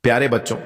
प्यारे बच्चों,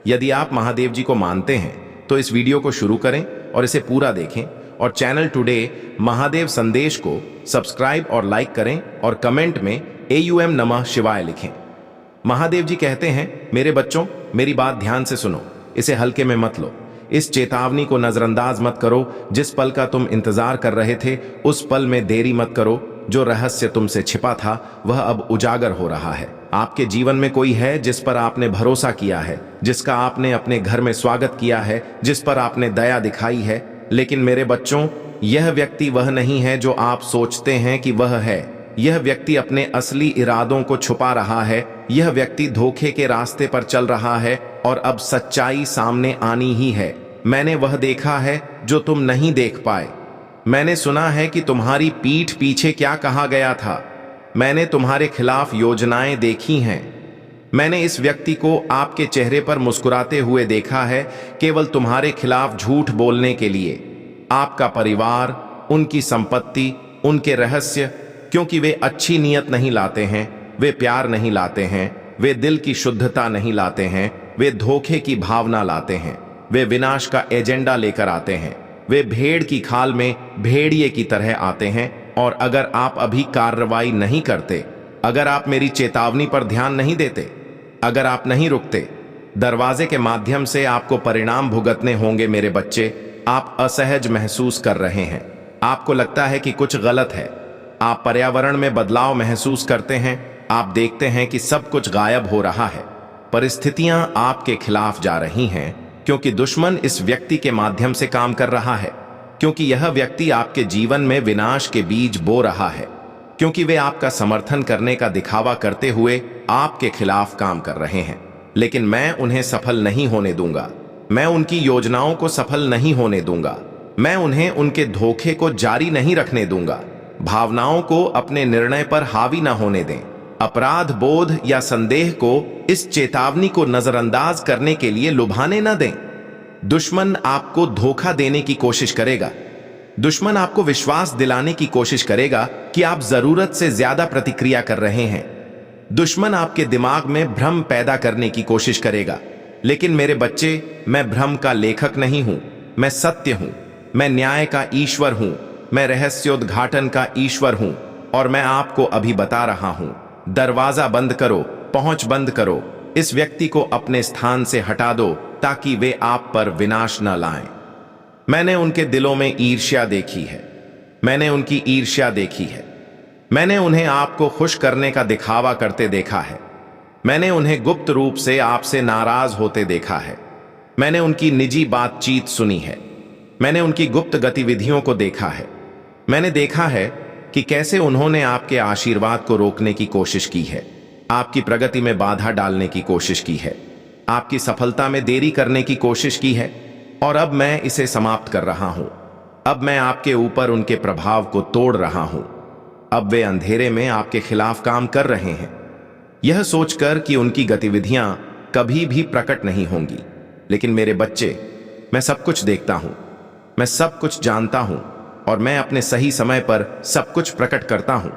यदि आप महादेव जी को मानते हैं तो इस वीडियो को शुरू करें और इसे पूरा देखें और चैनल टुडे महादेव संदेश को सब्सक्राइब और लाइक करें और कमेंट में AUM नमः शिवाय लिखें। महादेव जी कहते हैं, मेरे बच्चों, मेरी बात ध्यान से सुनो, इसे हल्के में मत लो। इस चेतावनी को नजरअंदाज मत करो। जिस पल का तुम इंतजार कर रहे थे उस पल में देरी मत करो। जो रहस्य तुमसे छिपा था वह अब उजागर हो रहा है। आपके जीवन में कोई है जिस पर आपने भरोसा किया है, जिसका आपने अपने घर में स्वागत किया है, जिस पर आपने दया दिखाई है। लेकिन मेरे बच्चों, यह व्यक्ति वह नहीं है जो आप सोचते हैं कि वह है। यह व्यक्ति अपने असली इरादों को छुपा रहा है। यह व्यक्ति धोखे के रास्ते पर चल रहा है और अब सच्चाई सामने आनी ही है। मैंने वह देखा है जो तुम नहीं देख पाए। मैंने सुना है कि तुम्हारी पीठ पीछे क्या कहा गया था। मैंने तुम्हारे खिलाफ योजनाएं देखी हैं। मैंने इस व्यक्ति को आपके चेहरे पर मुस्कुराते हुए देखा है, केवल तुम्हारे खिलाफ झूठ बोलने के लिए। आपका परिवार, उनकी संपत्ति, उनके रहस्य, क्योंकि वे अच्छी नीयत नहीं लाते हैं, वे प्यार नहीं लाते हैं, वे दिल की शुद्धता नहीं लाते हैं, वे धोखे की भावना लाते हैं, वे विनाश का एजेंडा लेकर आते हैं। वे भेड़ की खाल में भेड़िए की तरह आते हैं। और अगर आप अभी कार्रवाई नहीं करते, अगर आप मेरी चेतावनी पर ध्यान नहीं देते, अगर आप नहीं रुकते, दरवाजे के माध्यम से आपको परिणाम भुगतने होंगे। मेरे बच्चे, आप असहज महसूस कर रहे हैं। आपको लगता है कि कुछ गलत है। आप पर्यावरण में बदलाव महसूस करते हैं। आप देखते हैं कि सब कुछ गायब हो रहा है। परिस्थितियां आपके खिलाफ जा रही हैं क्योंकि दुश्मन इस व्यक्ति के माध्यम से काम कर रहा है, क्योंकि यह व्यक्ति आपके जीवन में विनाश के बीज बो रहा है, क्योंकि वे आपका समर्थन करने का दिखावा करते हुए आपके खिलाफ काम कर रहे हैं। लेकिन मैं उन्हें सफल नहीं होने दूंगा। मैं उनकी योजनाओं को सफल नहीं होने दूंगा। मैं उन्हें उनके धोखे को जारी नहीं रखने दूंगा। भावनाओं को अपने निर्णय पर हावी न होने दें। अपराध बोध या संदेह को इस चेतावनी को नजरअंदाज करने के लिए लुभाने न दें। दुश्मन आपको धोखा देने की कोशिश करेगा। दुश्मन आपको विश्वास दिलाने की कोशिश करेगा कि आप जरूरत से ज्यादा प्रतिक्रिया कर रहे हैं। दुश्मन आपके दिमाग में भ्रम पैदा करने की कोशिश करेगा। लेकिन मेरे बच्चे, मैं भ्रम का लेखक नहीं हूं। मैं सत्य हूं। मैं न्याय का ईश्वर हूं। मैं रहस्योद्घाटन का ईश्वर हूं। और मैं आपको अभी बता रहा हूं, दरवाजा बंद करो, पहुंच बंद करो। इस व्यक्ति को अपने स्थान से हटा दो ताकि वे आप पर विनाश न लाएं। मैंने उनके दिलों में ईर्ष्या देखी है। मैंने उनकी ईर्ष्या देखी है। मैंने उन्हें आपको खुश करने का दिखावा करते देखा है। मैंने उन्हें गुप्त रूप से आपसे नाराज होते देखा है। मैंने उनकी निजी बातचीत सुनी है। मैंने उनकी गुप्त गतिविधियों को देखा है। मैंने देखा है कि कैसे उन्होंने आपके आशीर्वाद को रोकने की कोशिश की है, आपकी प्रगति में बाधा डालने की कोशिश की है, आपकी सफलता में देरी करने की कोशिश की है। और अब मैं इसे समाप्त कर रहा हूं। अब मैं आपके ऊपर उनके प्रभाव को तोड़ रहा हूं। अब वे अंधेरे में आपके खिलाफ काम कर रहे हैं, यह सोचकर कि उनकी गतिविधियां कभी भी प्रकट नहीं होंगी। लेकिन मेरे बच्चे, मैं सब कुछ देखता हूं, मैं सब कुछ जानता हूं और मैं अपने सही समय पर सब कुछ प्रकट करता हूं।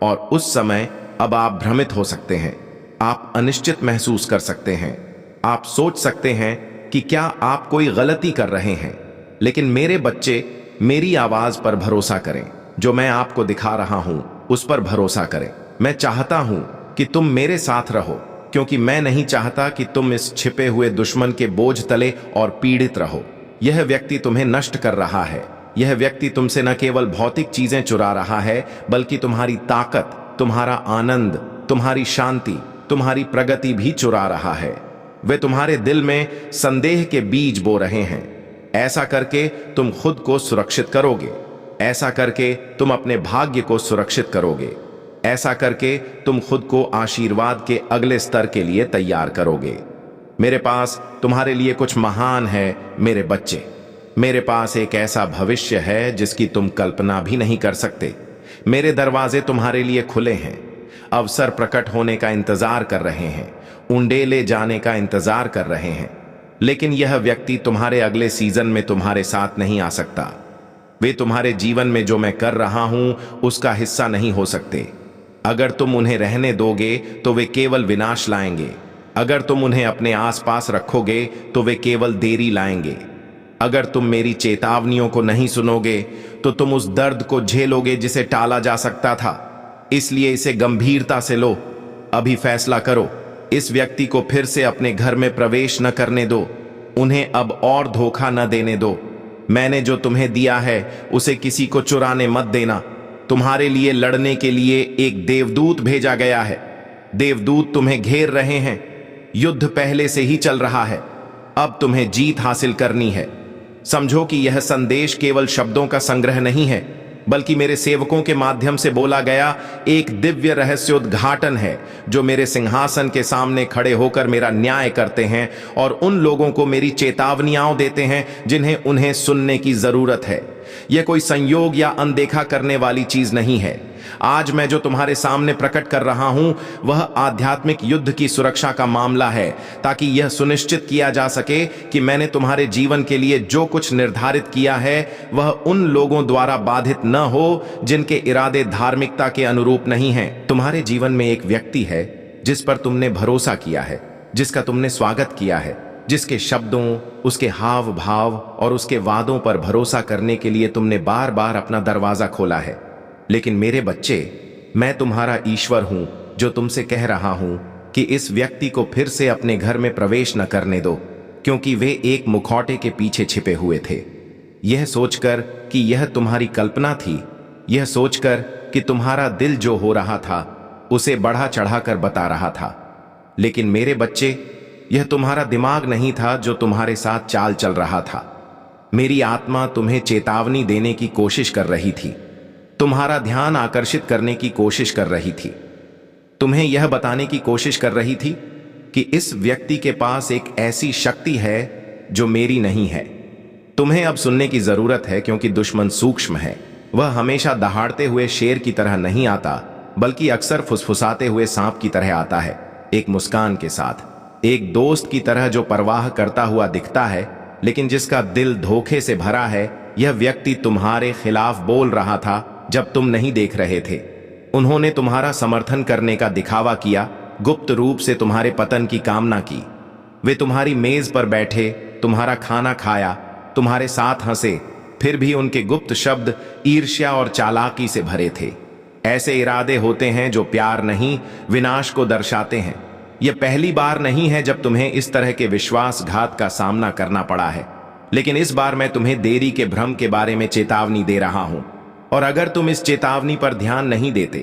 और उस समय अब आप भ्रमित हो सकते हैं। आप अनिश्चित महसूस कर सकते हैं। आप सोच सकते हैं कि क्या आप कोई गलती कर रहे हैं। लेकिन मेरे बच्चे, मेरी आवाज पर भरोसा करें। जो मैं आपको दिखा रहा हूं उस पर भरोसा करें। मैं चाहता हूं कि तुम मेरे साथ रहो, क्योंकि मैं नहीं चाहता कि तुम इस छिपे हुए दुश्मन के बोझ तले और पीड़ित रहो। यह व्यक्ति तुम्हें नष्ट कर रहा है। यह व्यक्ति तुमसे न केवल भौतिक चीजें चुरा रहा है, बल्कि तुम्हारी ताकत, तुम्हारा आनंद, तुम्हारी शांति, तुम्हारी प्रगति भी चुरा रहा है। वे तुम्हारे दिल में संदेह के बीज बो रहे हैं। ऐसा करके तुम खुद को सुरक्षित करोगे। ऐसा करके तुम अपने भाग्य को सुरक्षित करोगे। ऐसा करके तुम खुद को आशीर्वाद के अगले स्तर के लिए तैयार करोगे। मेरे पास तुम्हारे लिए कुछ महान है मेरे बच्चे। मेरे पास एक ऐसा भविष्य है जिसकी तुम कल्पना भी नहीं कर सकते। मेरे दरवाजे तुम्हारे लिए खुले हैं। अवसर प्रकट होने का इंतजार कर रहे हैं, उंडेले जाने का इंतजार कर रहे हैं। लेकिन यह व्यक्ति तुम्हारे अगले सीजन में तुम्हारे साथ नहीं आ सकता। वे तुम्हारे जीवन में जो मैं कर रहा हूं उसका हिस्सा नहीं हो सकते। अगर तुम उन्हें रहने दोगे तो वे केवल विनाश लाएंगे। अगर तुम उन्हें अपने आसपास रखोगे तो वे केवल देरी लाएंगे। अगर तुम मेरी चेतावनियों को नहीं सुनोगे तो तुम उस दर्द को झेलोगे जिसे टाला जा सकता था। इसलिए इसे गंभीरता से लो। अभी फैसला करो। इस व्यक्ति को फिर से अपने घर में प्रवेश न करने दो। उन्हें अब और धोखा न देने दो। मैंने जो तुम्हें दिया है उसे किसी को चुराने मत देना। तुम्हारे लिए लड़ने के लिए एक देवदूत भेजा गया है। देवदूत तुम्हें घेर रहे हैं। युद्ध पहले से ही चल रहा है। अब तुम्हें जीत हासिल करनी है। समझो कि यह संदेश केवल शब्दों का संग्रह नहीं है, बल्कि मेरे सेवकों के माध्यम से बोला गया एक दिव्य रहस्योद्घाटन है, जो मेरे सिंहासन के सामने खड़े होकर मेरा न्याय करते हैं और उन लोगों को मेरी चेतावनियां देते हैं जिन्हें उन्हें सुनने की जरूरत है। यह कोई संयोग या अनदेखा करने वाली चीज नहीं है। आज मैं जो तुम्हारे सामने प्रकट कर रहा हूं वह आध्यात्मिक युद्ध की सुरक्षा का मामला है, ताकि यह सुनिश्चित किया जा सके कि मैंने तुम्हारे जीवन के लिए जो कुछ निर्धारित किया है वह उन लोगों द्वारा बाधित न हो जिनके इरादे धार्मिकता के अनुरूप नहीं हैं। तुम्हारे जीवन में एक व्यक्ति है जिस पर तुमने भरोसा किया है, जिसका तुमने स्वागत किया है, जिसके शब्दों, उसके हाव भाव और उसके वादों पर भरोसा करने के लिए तुमने बार बार अपना दरवाजा खोला है। लेकिन मेरे बच्चे, मैं तुम्हारा ईश्वर हूं जो तुमसे कह रहा हूं कि इस व्यक्ति को फिर से अपने घर में प्रवेश न करने दो, क्योंकि वे एक मुखौटे के पीछे छिपे हुए थे। यह सोचकर कि यह तुम्हारी कल्पना थी, यह सोचकर कि तुम्हारा दिल जो हो रहा था उसे बढ़ा चढ़ाकर बता रहा था। लेकिन मेरे बच्चे, यह तुम्हारा दिमाग नहीं था जो तुम्हारे साथ चाल चल रहा था। मेरी आत्मा तुम्हें चेतावनी देने की कोशिश कर रही थी, तुम्हारा ध्यान आकर्षित करने की कोशिश कर रही थी, तुम्हें यह बताने की कोशिश कर रही थी कि इस व्यक्ति के पास एक ऐसी शक्ति है जो मेरी नहीं है। तुम्हें अब सुनने की जरूरत है, क्योंकि दुश्मन सूक्ष्म है। वह हमेशा दहाड़ते हुए शेर की तरह नहीं आता, बल्कि अक्सर फुसफुसाते हुए सांप की तरह आता है, एक मुस्कान के साथ, एक दोस्त की तरह जो परवाह करता हुआ दिखता है, लेकिन जिसका दिल धोखे से भरा है। यह व्यक्ति तुम्हारे खिलाफ बोल रहा था जब तुम नहीं देख रहे थे। उन्होंने तुम्हारा समर्थन करने का दिखावा किया, गुप्त रूप से तुम्हारे पतन की कामना की। वे तुम्हारी मेज पर बैठे, तुम्हारा खाना खाया, तुम्हारे साथ हंसे, फिर भी उनके गुप्त शब्द ईर्ष्या और चालाकी से भरे थे। ऐसे इरादे होते हैं जो प्यार नहीं, विनाश को दर्शाते हैं। यह पहली बार नहीं है जब तुम्हें इस तरह के विश्वासघात का सामना करना पड़ा है, लेकिन इस बार मैं तुम्हें देरी के भ्रम के बारे में चेतावनी दे रहा हूं। और अगर तुम इस चेतावनी पर ध्यान नहीं देते,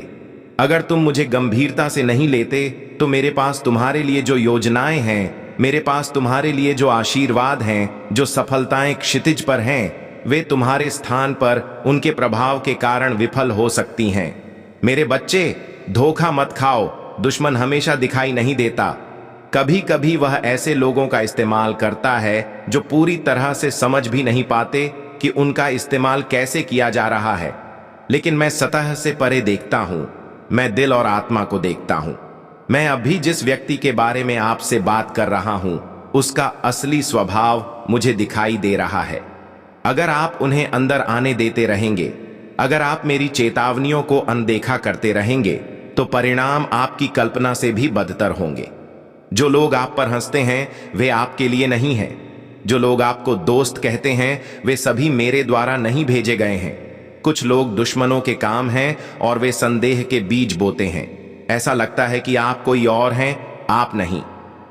अगर तुम मुझे गंभीरता से नहीं लेते, तो मेरे पास तुम्हारे लिए जो योजनाएं हैं, मेरे पास तुम्हारे लिए जो आशीर्वाद हैं, जो सफलताएं क्षितिज पर हैं, वे तुम्हारे स्थान पर उनके प्रभाव के कारण विफल हो सकती हैं। मेरे बच्चे, धोखा मत खाओ। दुश्मन हमेशा दिखाई नहीं देता। कभी कभी वह ऐसे लोगों का इस्तेमाल करता है जो पूरी तरह से समझ भी नहीं पाते कि उनका इस्तेमाल कैसे किया जा रहा है। लेकिन मैं सतह से परे देखता हूं, मैं दिल और आत्मा को देखता हूं। मैं अभी जिस व्यक्ति के बारे में आपसे बात कर रहा हूं, उसका असली स्वभाव मुझे दिखाई दे रहा है। अगर आप उन्हें अंदर आने देते रहेंगे, अगर आप मेरी चेतावनियों को अनदेखा करते रहेंगे, तो परिणाम आपकी कल्पना से भी बदतर होंगे। जो लोग आप पर हंसते हैं वे आपके लिए नहीं हैं। जो लोग आपको दोस्त कहते हैं वे सभी मेरे द्वारा नहीं भेजे गए हैं। कुछ लोग दुश्मनों के काम हैं और वे संदेह के बीज बोते हैं। ऐसा लगता है कि आप कोई और हैं, आप नहीं।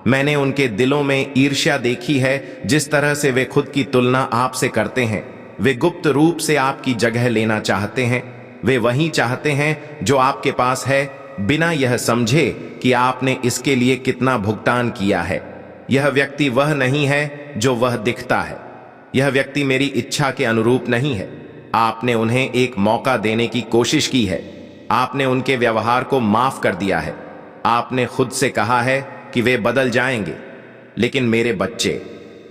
मैंने उनके दिलों में ईर्ष्या देखी है। जिस तरह से वे खुद की तुलना आपसे करते हैं, वे गुप्त रूप से आपकी जगह लेना चाहते हैं। वे वही चाहते हैं जो आपके पास है, बिना यह समझे कि आपने इसके लिए कितना भुगतान किया है। यह व्यक्ति वह नहीं है जो वह दिखता है। यह व्यक्ति मेरी इच्छा के अनुरूप नहीं है। आपने उन्हें एक मौका देने की कोशिश की है। आपने उनके व्यवहार को माफ कर दिया है। आपने खुद से कहा है कि वे बदल जाएंगे। लेकिन मेरे बच्चे,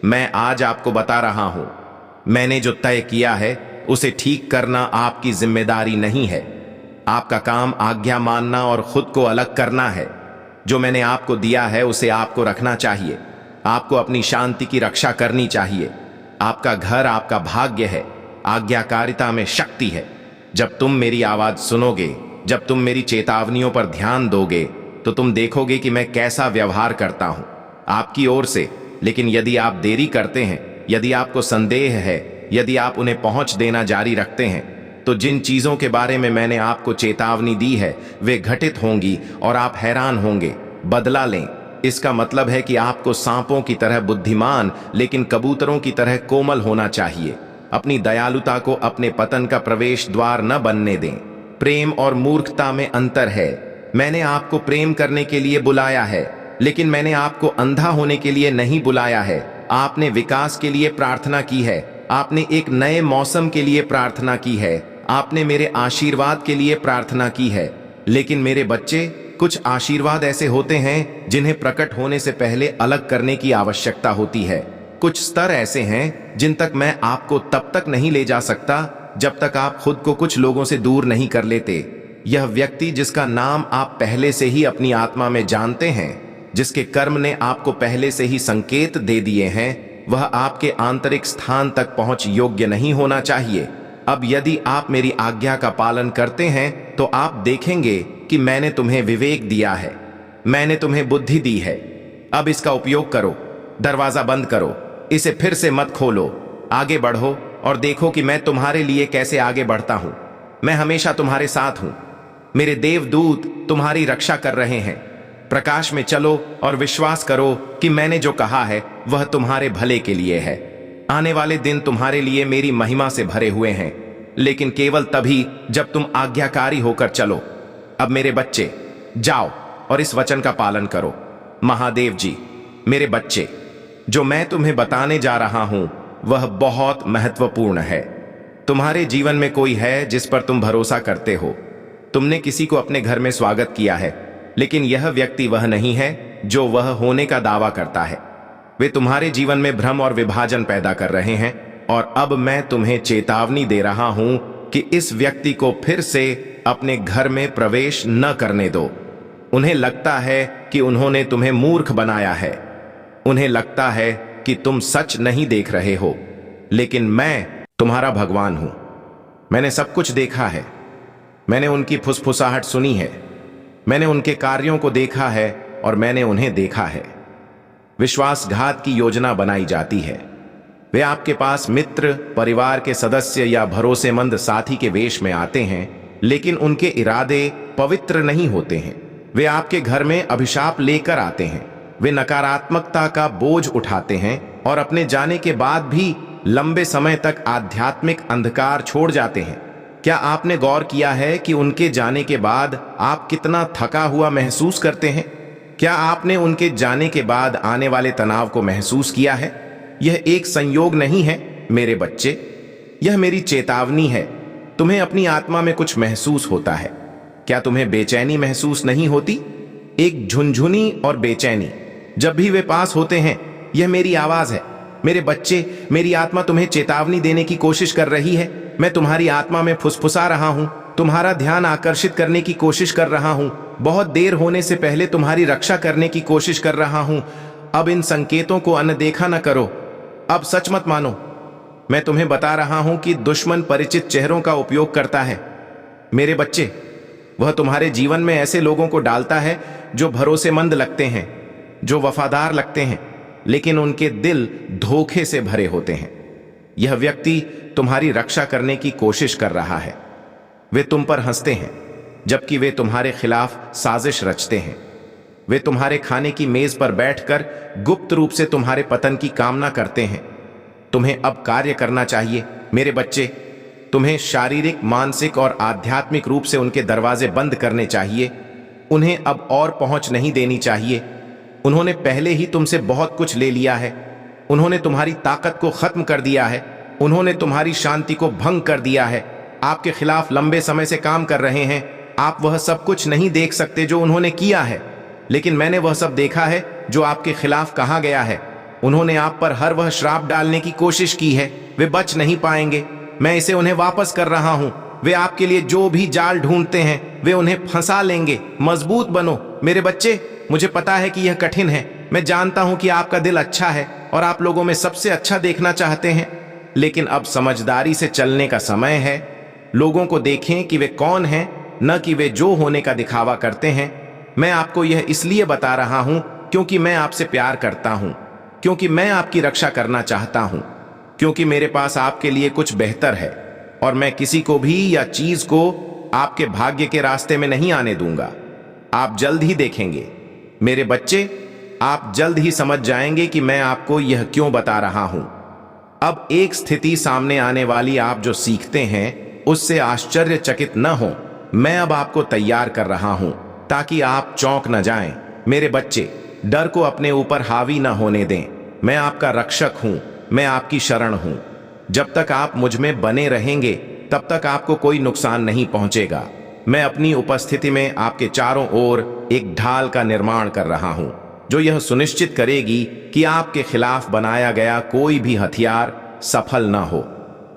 मैं आज आपको बता रहा हूं, मैंने जो तय किया है उसे ठीक करना आपकी जिम्मेदारी नहीं है। आपका काम आज्ञा मानना और खुद को अलग करना है। जो मैंने आपको दिया है उसे आपको रखना चाहिए। आपको अपनी शांति की रक्षा करनी चाहिए। आपका घर आपका भाग्य है। आज्ञाकारिता में शक्ति है। जब तुम मेरी आवाज सुनोगे, जब तुम मेरी चेतावनियों पर ध्यान दोगे, तो तुम देखोगे कि मैं कैसा व्यवहार करता हूं आपकी ओर से। लेकिन यदि आप देरी करते हैं, यदि आपको संदेह है, यदि आप उन्हें पहुंच देना जारी रखते हैं, तो जिन चीजों के बारे में मैंने आपको चेतावनी दी है वे घटित होंगी और आप हैरान होंगे। बदला लें, इसका मतलब है कि आपको सांपों की तरह बुद्धिमान लेकिन कबूतरों की तरह कोमल होना चाहिए। अपनी दयालुता को अपने पतन का प्रवेश द्वार न बनने दें। प्रेम और मूर्खता में अंतर है। मैंने आपको प्रेम करने के लिए बुलाया है, लेकिन मैंने आपको अंधा होने के लिए नहीं बुलाया है। आपने विकास के लिए प्रार्थना की है, आपने एक नए मौसम के लिए प्रार्थना की है, आपने मेरे आशीर्वाद के लिए प्रार्थना की है। लेकिन मेरे बच्चे, कुछ आशीर्वाद ऐसे होते हैं जिन्हें प्रकट होने से पहले अलग करने की आवश्यकता होती है। कुछ स्तर ऐसे हैं जिन तक मैं आपको तब तक नहीं ले जा सकता जब तक आप खुद को कुछ लोगों से दूर नहीं कर लेते। यह व्यक्ति जिसका नाम आप पहले से ही अपनी आत्मा में जानते हैं, जिसके कर्म ने आपको पहले से ही संकेत दे दिए हैं, वह आपके आंतरिक स्थान तक पहुंच योग्य नहीं होना चाहिए। अब यदि आप मेरी आज्ञा का पालन करते हैं तो आप देखेंगे कि मैंने तुम्हें विवेक दिया है, मैंने तुम्हें बुद्धि दी है। अब इसका उपयोग करो। दरवाजा बंद करो, इसे फिर से मत खोलो। आगे बढ़ो और देखो कि मैं तुम्हारे लिए कैसे आगे बढ़ता हूं। मैं हमेशा तुम्हारे साथ हूं। मेरे देवदूत तुम्हारी रक्षा कर रहे हैं। प्रकाश में चलो और विश्वास करो कि मैंने जो कहा है वह तुम्हारे भले के लिए है। आने वाले दिन तुम्हारे लिए मेरी महिमा से भरे हुए हैं, लेकिन केवल तभी जब तुम आज्ञाकारी होकर चलो। अब मेरे बच्चे, जाओ और इस वचन का पालन करो। महादेव जी, मेरे बच्चे, जो मैं तुम्हें बताने जा रहा हूं वह बहुत महत्वपूर्ण है। तुम्हारे जीवन में कोई है जिस पर तुम भरोसा करते हो। तुमने किसी को अपने घर में स्वागत किया है, लेकिन यह व्यक्ति वह नहीं है जो वह होने का दावा करता है। वे तुम्हारे जीवन में भ्रम और विभाजन पैदा कर रहे हैं, और अब मैं तुम्हें चेतावनी दे रहा हूं कि इस व्यक्ति को फिर से अपने घर में प्रवेश न करने दो। उन्हें लगता है कि उन्होंने तुम्हें मूर्ख बनाया है। उन्हें लगता है कि तुम सच नहीं देख रहे हो, लेकिन मैं तुम्हारा भगवान हूं। मैंने सब कुछ देखा है। मैंने उनकी फुसफुसाहट सुनी है। मैंने उनके कार्यों को देखा है और मैंने उन्हें देखा है। विश्वासघात की योजना बनाई जाती है। वे आपके पास मित्र, परिवार के सदस्य या भरोसेमंद साथी के वेश में आते हैं, लेकिन उनके इरादे पवित्र नहीं होते हैं। वे आपके घर में अभिशाप लेकर आते हैं। वे नकारात्मकता का बोझ उठाते हैं और अपने जाने के बाद भी लंबे समय तक आध्यात्मिक अंधकार छोड़ जाते हैं। क्या आपने गौर किया है कि उनके जाने के बाद आप कितना थका हुआ महसूस करते हैं? क्या आपने उनके जाने के बाद आने वाले तनाव को महसूस किया है? यह एक संयोग नहीं है मेरे बच्चे, यह मेरी चेतावनी है। तुम्हें अपनी आत्मा में कुछ महसूस होता है। क्या तुम्हें बेचैनी महसूस नहीं होती? एक झुनझुनी और बेचैनी जब भी वे पास होते हैं। यह मेरी आवाज है। मेरे बच्चे, मेरी आत्मा तुम्हें चेतावनी देने की कोशिश कर रही है। मैं तुम्हारी आत्मा में फुसफुसा रहा हूं, तुम्हारा ध्यान आकर्षित करने की कोशिश कर रहा हूं, बहुत देर होने से पहले तुम्हारी रक्षा करने की कोशिश कर रहा हूं। अब इन संकेतों को अनदेखा न करो। अब सच मत मानो। मैं तुम्हें बता रहा हूं कि दुश्मन परिचित चेहरों का उपयोग करता है। मेरे बच्चे, वह तुम्हारे जीवन में ऐसे लोगों को डालता है जो भरोसेमंद लगते हैं, जो वफादार लगते हैं, लेकिन उनके दिल धोखे से भरे होते हैं। यह व्यक्ति तुम्हारी रक्षा करने की कोशिश कर रहा है। वे तुम पर हंसते हैं जबकि वे तुम्हारे खिलाफ साजिश रचते हैं। वे तुम्हारे खाने की मेज पर बैठकर गुप्त रूप से तुम्हारे पतन की कामना करते हैं। तुम्हें अब कार्य करना चाहिए मेरे बच्चे। तुम्हें शारीरिक, मानसिक और आध्यात्मिक रूप से उनके दरवाजे बंद करने चाहिए। उन्हें अब और पहुंच नहीं देनी चाहिए। उन्होंने पहले ही तुमसे बहुत कुछ ले लिया है। उन्होंने तुम्हारी ताकत को खत्म कर दिया है। उन्होंने तुम्हारी शांति को भंग कर दिया है। आपके खिलाफ लंबे समय से काम कर रहे हैं। आप वह सब कुछ नहीं देख सकते जो उन्होंने किया है, लेकिन मैंने वह सब देखा है जो आपके खिलाफ कहा गया है। उन्होंने आप पर हर वह श्राप डालने की कोशिश की है। वे बच नहीं पाएंगे। मैं इसे उन्हें वापस कर रहा हूं। वे आपके लिए जो भी जाल ढूंढते हैं वे उन्हें फंसा लेंगे। मजबूत बनो मेरे बच्चे। मुझे पता है कि यह कठिन है। मैं जानता हूं कि आपका दिल अच्छा है और आप लोगों में सबसे अच्छा देखना चाहते हैं, लेकिन अब समझदारी से चलने का समय है। लोगों को देखें कि वे कौन हैं, न कि वे जो होने का दिखावा करते हैं। मैं आपको यह इसलिए बता रहा हूं क्योंकि मैं आपसे प्यार करता हूं, क्योंकि मैं आपकी रक्षा करना चाहता हूं, क्योंकि मेरे पास आपके लिए कुछ बेहतर है और मैं किसी को भी या चीज को आपके भाग्य के रास्ते में नहीं आने दूंगा। आप जल्द ही देखेंगे मेरे बच्चे, आप जल्द ही समझ जाएंगे कि मैं आपको यह क्यों बता रहा हूं। अब एक स्थिति सामने आने वाली आप जो सीखते हैं उससे आश्चर्यचकित न हो। मैं अब आपको तैयार कर रहा हूं ताकि आप चौंक न जाएं। मेरे बच्चे, डर को अपने ऊपर हावी न होने दें। मैं आपका रक्षक हूं, मैं आपकी शरण हूं। जब तक आप मुझ में बने रहेंगे तब तक आपको कोई नुकसान नहीं पहुंचेगा। मैं अपनी उपस्थिति में आपके चारों ओर एक ढाल का निर्माण कर रहा हूं जो यह सुनिश्चित करेगी कि आपके खिलाफ बनाया गया कोई भी हथियार सफल न हो।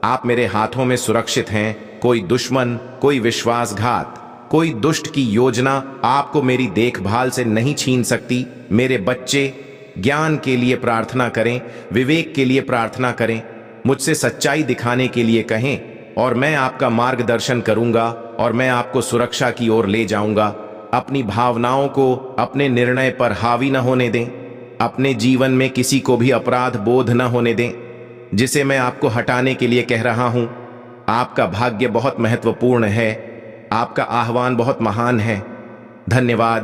आप मेरे हाथों में सुरक्षित हैं। कोई दुश्मन, कोई विश्वासघात, कोई दुष्ट की योजना आपको मेरी देखभाल से नहीं छीन सकती। मेरे बच्चे, ज्ञान के लिए प्रार्थना करें, विवेक के लिए प्रार्थना करें, मुझसे सच्चाई दिखाने के लिए कहें और मैं आपका मार्गदर्शन करूंगा और मैं आपको सुरक्षा की ओर ले जाऊंगा। अपनी भावनाओं को अपने निर्णय पर हावी न होने दें। अपने जीवन में किसी को भी अपराध बोध न होने दें जिसे मैं आपको हटाने के लिए कह रहा हूं। आपका भाग्य बहुत महत्वपूर्ण है, आपका आह्वान बहुत महान है। धन्यवाद।